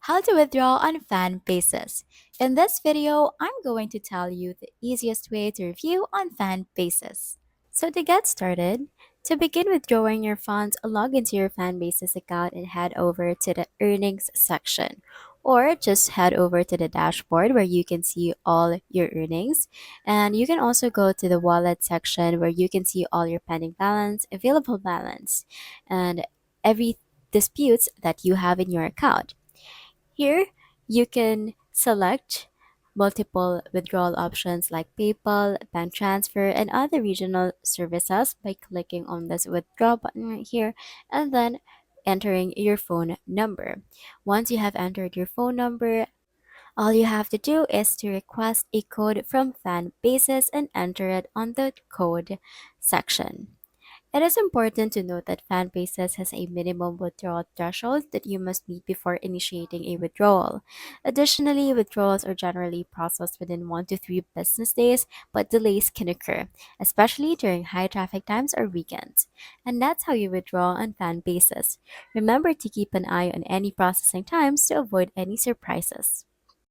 How to withdraw on Fanbasis. In this video, I'm going to tell you the easiest way to review on Fanbasis. So to get started, to begin withdrawing your funds, log into your Fanbasis account and head over to the earnings section. Or just head over to the dashboard where you can see all your earnings. And you can also go to the wallet section where you can see all your pending balance, available balance, and every disputes that you have in your account. Here, you can select multiple withdrawal options like PayPal, bank transfer, and other regional services by clicking on this withdraw button right here and then entering your phone number. Once you have entered your phone number, all you have to do is to request a code from Fanbasis and enter it on the code section. It is important to note that Fanbasis has a minimum withdrawal threshold that you must meet before initiating a withdrawal. Additionally, withdrawals are generally processed within 1 to 3 business days, but delays can occur, especially during high traffic times or weekends. And that's how you withdraw on Fanbasis. Remember to keep an eye on any processing times to avoid any surprises.